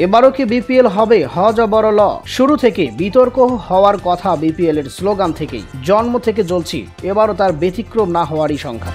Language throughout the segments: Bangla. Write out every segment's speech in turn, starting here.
এবারও কি বিপিএল হবে হজ বড় ল? শুরু থেকে বিতর্ক হওয়ার কথা বিপিএল এর স্লোগান থেকেই, জন্ম থেকে জ্বলছি, এবারও তার ব্যতিক্রম না হওয়ারই সংখ্যা।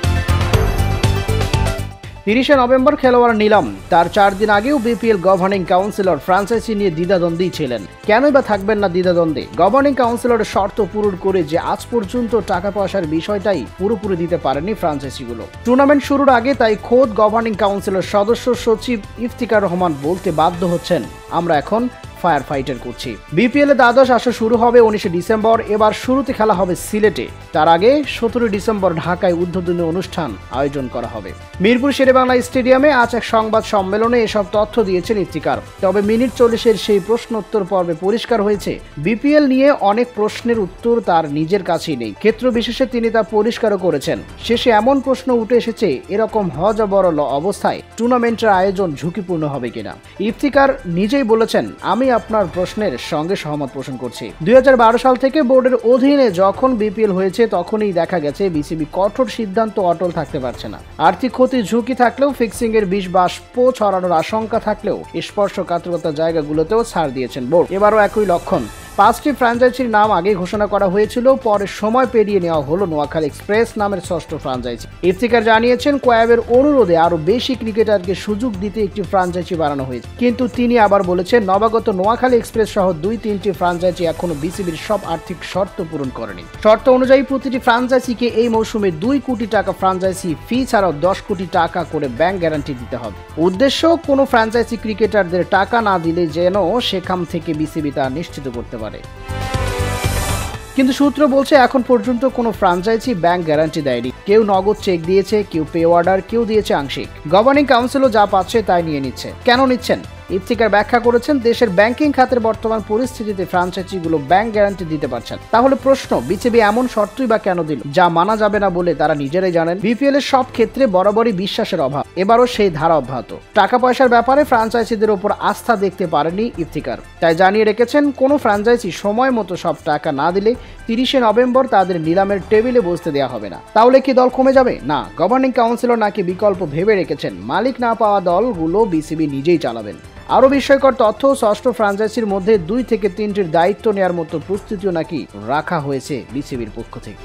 30শে নভেম্বর খেলোয়াড় নিলাম, তার 4 দিন আগেও বিপিএল গভর্নিং কাউন্সিলর ফ্রাঞ্চাইজি নিয়ে দ্বিধাদ্বন্দ্বেই ছিলেন। কেনই বা থাকবেন না দ্বিধাদ্বন্দ্বে? গভর্নিং কাউন্সিলরের শর্ত পূরণ করে যে আজ পর্যন্ত টাকা পয়সার বিষয়টাই পুরোপুরি দিতে পারেনি ফ্রাঞ্চাইজিগুলো। টুর্নামেন্ট শুরুর আগে তাই খোদ গভর্নিং কাউন্সিলর সদস্য সচিব ইফতিকার রহমান বলতে বাধ্য হচ্ছেন, আমরা এখন ফায়ার ফাইটার করছি। বিপিএল এর দ্বাদশ আসর শুরু হবে 19শে ডিসেম্বর। এবার শুরুতে খেলা হবে সিলেটে, তার আগে 17 ডিসেম্বর ঢাকায় উদ্বোধনী অনুষ্ঠান আয়োজন করা হবে। মিরপুর শেরেবাংলা স্টেডিয়ামে আজ এক সংবাদ সম্মেলনে এসব তথ্য দিয়েছেন ইফতিকার। তবে মিনিট 40-এর সেই প্রশ্নোত্তর পর্বে পরিষ্কার হয়েছে, বিপিএল নিয়ে অনেক প্রশ্নের উত্তর তার নিজের কাছেই নেই। ক্ষেত্র বিশেষে তিনি তা পরিষ্কারও করেছেন। শেষে এমন প্রশ্ন উঠে এসেছে, এরকম হজ বড় ল অবস্থায় টুর্নামেন্টের আয়োজন ঝুঁকিপূর্ণ হবে কিনা। ইফতিকার নিজেই বলেছেন, আমি আপনার প্রশ্নের সঙ্গে সহমত পোষণ করছি। 2012 সাল থেকে বোর্ডের অধীনে যখন বিপিএল হয়েছে তখনই দেখা গেছে বিসিবি কঠোর সিদ্ধান্ত অটল থাকতে পারছে না। আর্থিক ক্ষতির ঝুঁকি থাকলেও, ফিক্সিং এর বিষ বাষ্প ছড়ানোর আশঙ্কা থাকলেও স্পর্শকাতরতার জায়গাগুলোতেও ছাড় দিয়েছেন বোর্ড। এবারও একই লক্ষণ। 5টি ফ্র্যাঞ্চাইজির নাম আগে ঘোষণা করা হয়েছিল, পরে সময় পেরিয়ে নেওয়া হলো নোয়াখালী এক্সপ্রেস নামের 6ষ্ঠ ফ্র্যাঞ্চাইজি। ইফতিকার জানিয়েছেন, কোয়াবের অনুরোধে আরো বেশি ক্রিকেটারকে সুযোগ দিতে একটি ফ্র্যাঞ্চাইজি বানানো হয়েছে। কিন্তু তিনি আবার বলেছেন, নবাগত নোয়াখালী এক্সপ্রেস সহ 2-3টি ফ্র্যাঞ্চাইজি এখনো বিসিবির সব আর্থিক শর্ত পূরণ করেনি। শর্ত অনুযায়ী প্রতিটি ফ্র্যাঞ্চাইজিকে এই মৌসুমে 2 কোটি টাকা ফ্র্যাঞ্চাইজি ফি ছাড়াও 10 কোটি টাকা করে ব্যাংক গ্যারান্টি দিতে হবে। উদ্দেশ্য, কোনো ফ্র্যাঞ্চাইজি ক্রিকেটারদের টাকা না দিলে যেন সেখান থেকে বিসিবি তা নিশ্চিত করতে পারে। কিন্তু সূত্র বলছে, এখন পর্যন্ত কোনো ফ্র্যাঞ্চাইজি ব্যাংক গ্যারান্টি দেয়নি। কেউ নগদ চেক দিয়েছে, কেউ পে অর্ডার, কেউ দিয়েছে আংশিক। গভর্নিং কাউন্সিলও যা পাচ্ছে তাই নিয়ে নিচ্ছে। কেন নিচ্ছেন? ইফতিকার ব্যাখ্যা করেছেন, দেশের ব্যাংকিং খাতের বর্তমান পরিস্থিতিতে ফ্র্যাঞ্চাইজিগুলো ব্যাংক গ্যারান্টি দিতে পারছেন। তাহলে প্রশ্ন, বিসিবি এমন শর্তই বা কেন দিল যা মানা যাবে না বলে তারা নিজেরাই জানেন? বিপিএল এর সব ক্ষেত্রে বরাবরই বিশ্বাসের অভাব, এবারও সেই ধারা অব্যাহত। টাকা পয়সার ব্যাপারে ফ্র্যাঞ্চাইজিদের উপর আস্থা দেখতে পারেনি ইফতিকার, তাই জানিয়ে রেখেছেন, কোনো ফ্র্যাঞ্চাইজি সময় মতো সব টাকা না দিলে 30শে নভেম্বর তাদের নিলামের টেবিলে বসতে দেওয়া হবে না। তাহলে কি দল কমে যাবে? না, গভর্নিং কাউন্সিলর নাকি বিকল্প ভেবে রেখেছেন, মালিক না পাওয়া দলগুলো বিসিবি নিজেই চালাবেন। আরও বিস্ময়কর তথ্য, 6ষ্ঠ ফ্র্যাঞ্চাইজির মধ্যে 2 থেকে 3টির দায়িত্ব নেওয়ার মতো প্রস্তুতিও নাকি রাখা হয়েছে বিসিবির পক্ষ থেকে।